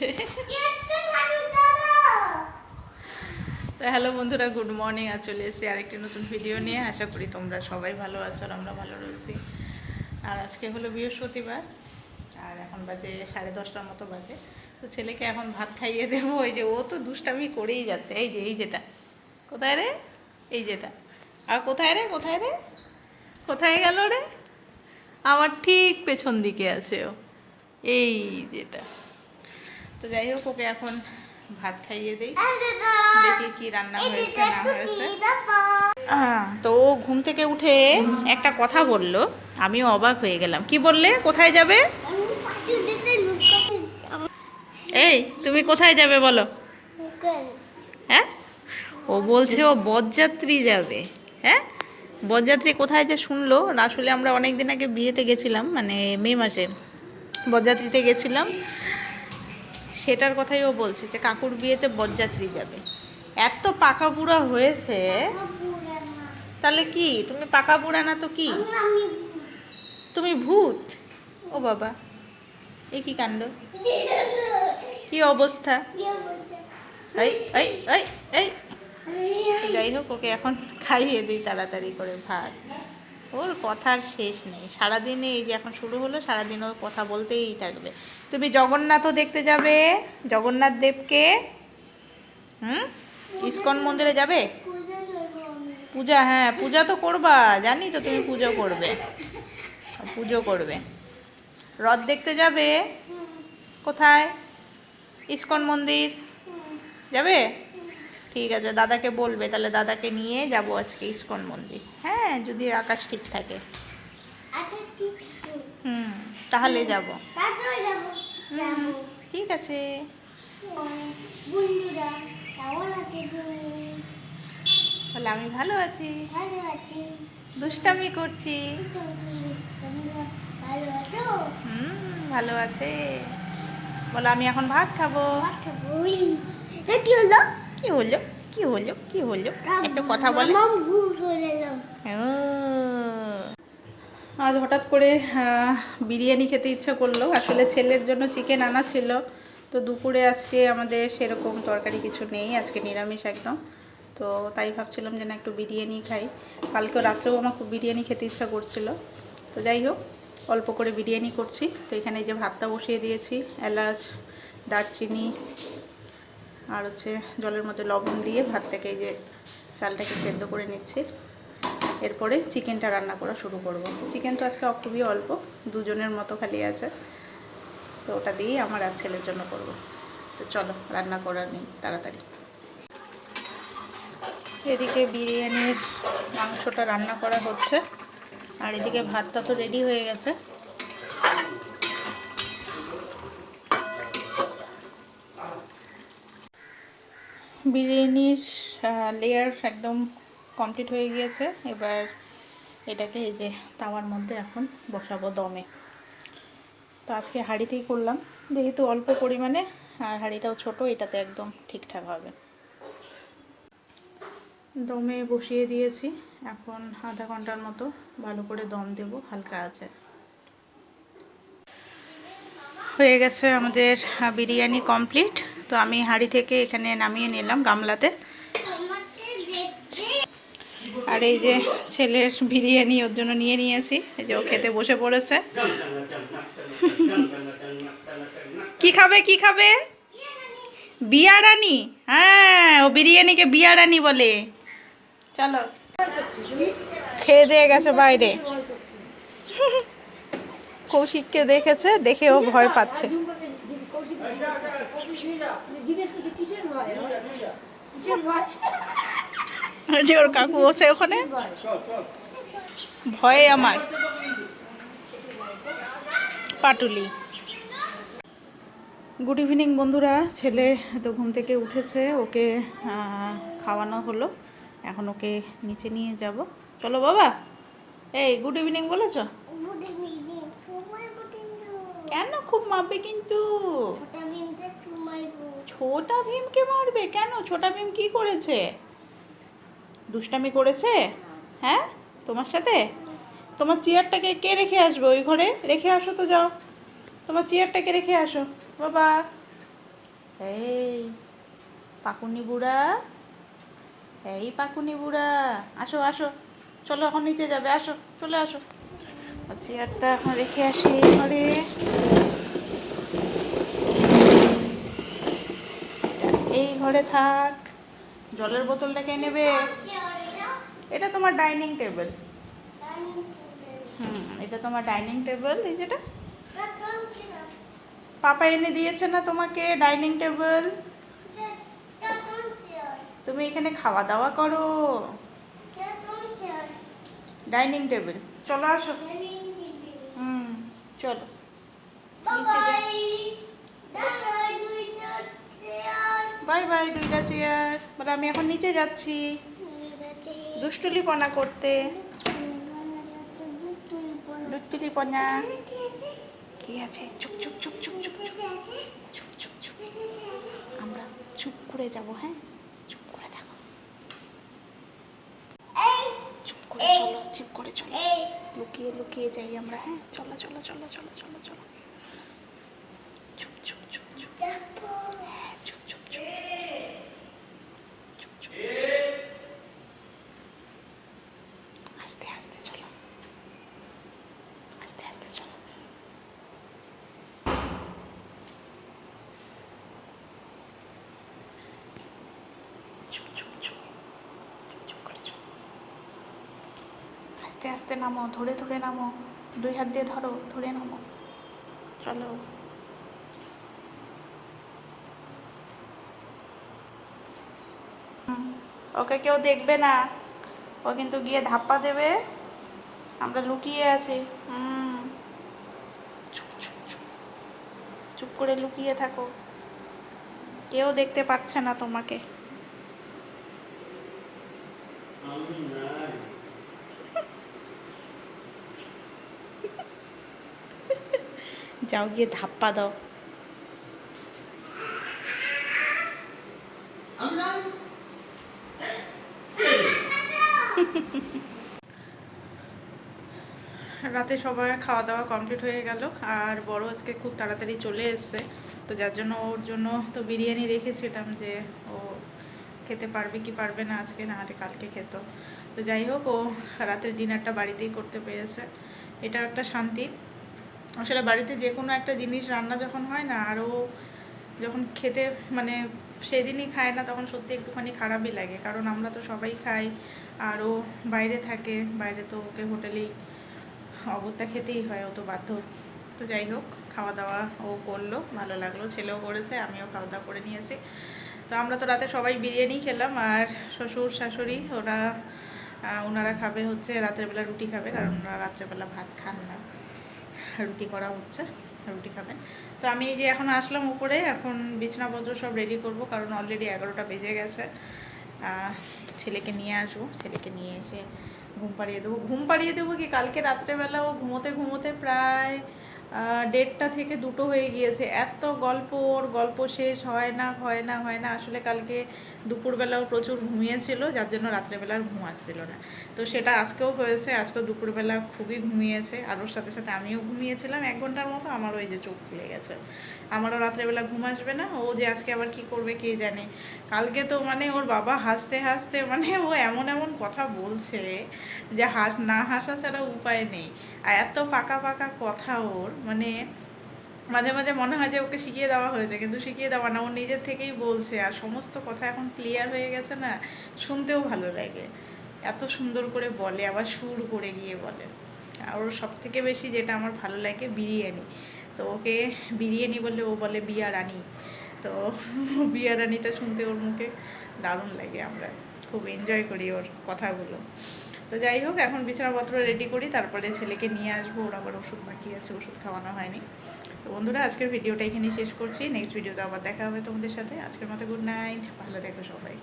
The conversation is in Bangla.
করছে। তো হ্যালো বন্ধুরা, গুড মর্নিং। আর চলে এসেছি আরেকটি নতুন ভিডিও নিয়ে। আশা করি তোমরা সবাই ভালো আছো আর আমরা ভালো রয়েছি। আর আজকে হলো বৃহস্পতিবার, আর এখন বাজে 10:30টার মতো বাজে। তো ছেলেকে এখন ভাত খাইয়ে দেবো। ওই যে ও তো দুষ্টামি করেই যাচ্ছে। এই যেটা কোথায় রে, এই যেটা, আর কোথায় রে, কোথায় রে, কোথায় গেল রে? আমার ঠিক পেছন দিকে আছে ও, এই যেটা। তো যাই হোক, ওকে এখন ভাত খাইয়ে দিই, দেখি কি রান্না হয়েছে না হয়েছে। তো ও ঘুম থেকে উঠে একটা কথা বলল, আমিও অবাক হয়ে গেলাম। কি বললে? কোথায় যাবে? এই তুমি কোথায় যাবে বলো? হ্যাঁ, ও বলছে ও বরযাত্রী যাবে। হ্যাঁ, বরযাত্রী কোথায় যে শুনলো। আসলে আমরা অনেক দিন আগে বিয়েতে গেছিলাম, মানে মে মাসে বরযাত্রীতে গেছিলাম। সেটার কথাই ও বলছে যে কাকুর বিয়েতে বরযাত্রী যাবে। এত পাকা বুড়া হয়েছে। তাহলে কি তুমি পাকা বুড়া না তো কি? তুমি ভূত? ও বাবা, এ কি কাণ্ড, কি অবস্থা! এই এই এই এই যাই হোক, ওকে এখন খাইয়ে দিই তাড়াতাড়ি করে ভাত। ওর কথার শেষ নেই, সারাদিনে এই যে এখন শুরু হলো, সারাদিন ওর কথা বলতেই থাকবে। তুমি জগন্নাথও দেখতে যাবে, জগন্নাথ দেবকে। ইস্কন মন্দিরে যাবে? পূজা, হ্যাঁ পূজা তো করবা, জানি তো তুমি পুজো করবে, পুজো করবে। রথ দেখতে যাবে? কোথায়? ইস্কন মন্দির যাবে? ঠিক আছে, দাদাকে বলবে, তাহলে দাদাকে নিয়ে যাব আজকে ইস্কন মন্দির। হ্যাঁ, যদি আকাশ ঠিক থাকে। তাহলে যাব। ঠিক আছে। বলে আমি ভালো আছি, দুষ্টামি করছি। ভালো আছে। বলো আমি এখন ভাত খাবো। কি হলো, কি হলো, কি হলো, কি হলো, একটু কথা বলে। আজ হঠাৎ করে বিরিয়ানি খেতে ইচ্ছা করলো। আসলে ছেলের জন্য চিকেন আনা ছিল, তো দুপুরে আজকে আমাদের সেরকম তরকারি কিছু নেই, আজকে নিরামিষ একদম। তো তাই ভাবছিলাম যে না একটু বিরিয়ানি খাই। কালকে রাত্রেও আমার খুব বিরিয়ানি খেতে ইচ্ছা করছিল। তো যাই হোক, অল্প করে বিরিয়ানি করছি। তো এখানে যে ভাতটা বসিয়ে দিয়েছি, এলাচ, দারচিনি আর হচ্ছে জলের মধ্যে লবণ দিয়ে ভাতটাকে, এই যে চালটাকে সেদ্ধ করে নিচ্ছি। এরপরে চিকেনটা রান্না করা শুরু করব। চিকেন তো আজকে খুবই অল্প, দুজনের মতো খালি আছে, তো ওটা দিয়েই আমার আর ছেলের জন্য করব। তো চলো রান্না করার নেই, তাড়াতাড়ি। এদিকে বিরিয়ানির মাংসটা রান্না করা হচ্ছে, আর এদিকে ভাতটা তো রেডি হয়ে গেছে। বিরিয়ানির লেয়ার একদম কমপ্লিট হয়ে গিয়েছে। এবার এটাকে এই যে তাওয়ার মধ্যে এখন বসাবো দমে। তো আজকে হাঁড়িতেই করলাম, যেহেতু অল্প পরিমাণে, আর হাঁড়িটাও ছোট, এটাতে একদম ঠিকঠাক হবে। দমে বসিয়ে দিয়েছি, এখন আধা ঘন্টার মতো ভালো করে দম দেব হালকা আছে। হয়ে গেছে আমাদের বিরিয়ানি কমপ্লিট। তো আমি হাঁড়ি থেকে এখানে নামিয়ে নিলাম গামলাতে। আর এই যে ছেলের বিরিয়ানি ওর জন্য নিয়ে নিয়েছি, এই যে ও খেতে বসে পড়েছে। কি খাবে, কি খাবে? বিয়ারানি? হ্যাঁ, ও বিরিয়ানিকে বিয়ারানি বলে। চলো, খেয়ে দিয়ে গেছে বাইরে। কৌশিককে দেখেছে, দেখে ও ভয় পাচ্ছে। যে ওর কাকু আছে ওখানে, ভয়ে আমার পাটুলি। গুড ইভিনিং বন্ধুরা। ছেলে তো ঘুম থেকে উঠেছে, ওকে খাওয়ানো হলো, এখন ওকে নিচে নিয়ে যাব। চলো বাবা। এই গুড ইভিনিং বলেছ কেন? খুব মারবে কিন্তু। ছোটা ভীমকে মারবে কেন? ছোটা ভীম কি করেছে? দুষ্টামি করেছে? হ্যাঁ, তোমার সাথে? তোমার চেয়ারটাকে কে রেখে আসবে? ওই ঘরে রেখে আসো তো, যাও তোমার চেয়ারটাকে রেখে আসো বাবা। এই পাকুনি বুড়া, এই পাকুনি বুড়া, আসো আসো, চলো এখন নিচে যাবে, আসো চলে আসো। চেয়ারটা এখন রেখে আসি ঘরে। এই ঘরে থাক। জলের বোতলটা কে নেবে? এটা তোমার ডাইনিং টেবিল। এটা তোমার ডাইনিং টেবিল। এই যেটা পাপা এনে দিয়েছে না তোমাকে, ডাইনিং টেবিল। তুমি এখানে খাওয়া দাওয়া করো। ডাইনিং টেবিল, চলো আসো। চলো বাই বাই। দুইটা চেয়ার বলে আমি এখন নিচে যাচ্ছি দুষ্টুলিপনা করতে। দুষ্টুলিপনা কি আছে? চুপ চুপ চুপ চুপ চুপ চুপ চুপ চুপ চুপ। আমরা চুপ করে যাব, হ্যাঁ? চুপ করে থাকো, চুপ করে চলো, চুপ করে চলো, লুকিয়ে লুকিয়ে যাই আমরা, হ্যাঁ? চলো চলো চলো চলো চলো চলো। চুপ চুপ চুপ চুপ, হ্যাঁ চুপ চুপ চুপ চুপ চুপ। আস্তে আস্তে চলো, আস্তে আস্তে চলো। চুপ চুপ চুপ চুপ করে চলো। আস্তে আস্তে নামো, ধরে ধরে নামো, দুই হাত দিয়ে ধরো, ধরে নামো, চলো। ওকে কেউ দেখবে না, ও কিন্তু গিয়ে ধাপ্পা দেবে। আমরা লুকিয়ে আছি। চুপ চুপ চুপ, চুপ করে লুকিয়ে থাকো, কেউ দেখতে পাচ্ছে না তোমাকে। যাও গিয়ে ধাপ্পা দাও। রাতে সবার খাওয়া দাওয়া কমপ্লিট হয়ে গেল, আর বড় আজকে খুব তাড়াতাড়ি চলে এসছে, তো যার জন্য ওর জন্য তো বিরিয়ানি রেখেছিলাম যে ও খেতে পারবে কি পারবে না আজকে, না হলে কালকে খেত। তো যাই হোক, ও রাতের ডিনারটা বাড়িতেই করতে পেরেছে, এটা একটা শান্তি। আসলে বাড়িতে যে কোনো একটা জিনিস রান্না যখন হয় না, আর ও যখন খেতে মানে সেদিনই খায় না, তখন সত্যি একটুখানি খারাপই লাগে, কারণ আমরা তো সবাই খাই, আর ও বাইরে থাকে, বাইরে তো ওকে হোটেলেই অগত্যা খেতেই হয়, ও তো বাধ্য। তো যাই হোক, খাওয়া দাওয়া ও করলো, ভালো লাগলো, ছেলেও করেছে, আমিও খাওয়া দাওয়া করে নিয়েছি। তো আমরা তো রাতে সবাই বিরিয়ানি খেলাম, আর শ্বশুর শাশুড়ি ওনারা খাবে হচ্ছে রাত্রেবেলা রুটি খাবে, কারণ ওনারা রাত্রেবেলা ভাত খান না, রুটি করা হচ্ছে, রুটি খাবেন। তো আমি এই যে এখন আসলাম উপরে, এখন বিছানাপত্র সব রেডি করব, কারণ অলরেডি 11টা বেজে গেছে। ছেলেকে নিয়ে আসবো, ছেলেকে নিয়ে এসে ঘুম পাড়িয়ে দেবো কি কালকে রাত্রেবেলা ও ঘুমোতে ঘুমোতে প্রায় 1:30 থেকে 2টো হয়ে গিয়েছে। এত গল্প, ওর গল্প শেষ হয় না হয় না হয় না। আসলে কালকে দুপুরবেলাও প্রচুর ঘুমিয়েছিল, যার জন্য রাত্রেবেলা আর ঘুম আসছিল না। তো সেটা আজকেও হয়েছে, আজকেও দুপুরবেলা খুবই ঘুমিয়েছে, আর ওর সাথে সাথে আমিও ঘুমিয়েছিলাম 1 ঘন্টার মতো। আমারও এই যে চোখ ফুলে গেছে, আমারও রাত্রেবেলা ঘুম আসবে না। ও যে আজকে আবার কি করবে কে জানে। কালকে তো মানে ওর বাবা হাসতে হাসতে মানে ও এমন এমন কথা বলছে যে না হাসা ছাড়া উপায় নেই। আর এত পাকা পাকা কথা ওর, মানে মাঝে মাঝে মনে হয় যে ওকে শিখিয়ে দেওয়া হয়েছে, কিন্তু শিখিয়ে দেওয়া না, ও নিজের থেকেই বলছে, আর সমস্ত কথা এখন ক্লিয়ার হয়ে গেছে না, শুনতেও ভালো লাগে। এত সুন্দর করে বলে, আবার সুর করে গিয়ে বলে। আর ওর সব থেকে বেশি যেটা আমার ভালো লাগে বিরিয়ানি। তো ওকে বিরিয়ানি বলে, ও বলে বিয়া রানী। তো বিয়া রানীটা শুনতে ওর মুখে দারুণ লাগে, আমরা খুব এনজয় করি ওর কথাগুলো। তো যাই হোক, এখন বিছানাপত্র রেডি করি, তারপরে ছেলেকে নিয়ে আসবো, ওর আবার ওষুধ বাকি আছে, ওষুধ খাওয়ানো হয়নি। তো বন্ধুরা, আজকের ভিডিওটা এখানেই শেষ করছি, নেক্সট ভিডিওতে আবার দেখা হবে তোমাদের সাথে। আজকের মতো গুড নাইট, ভালো থেকো সবাই।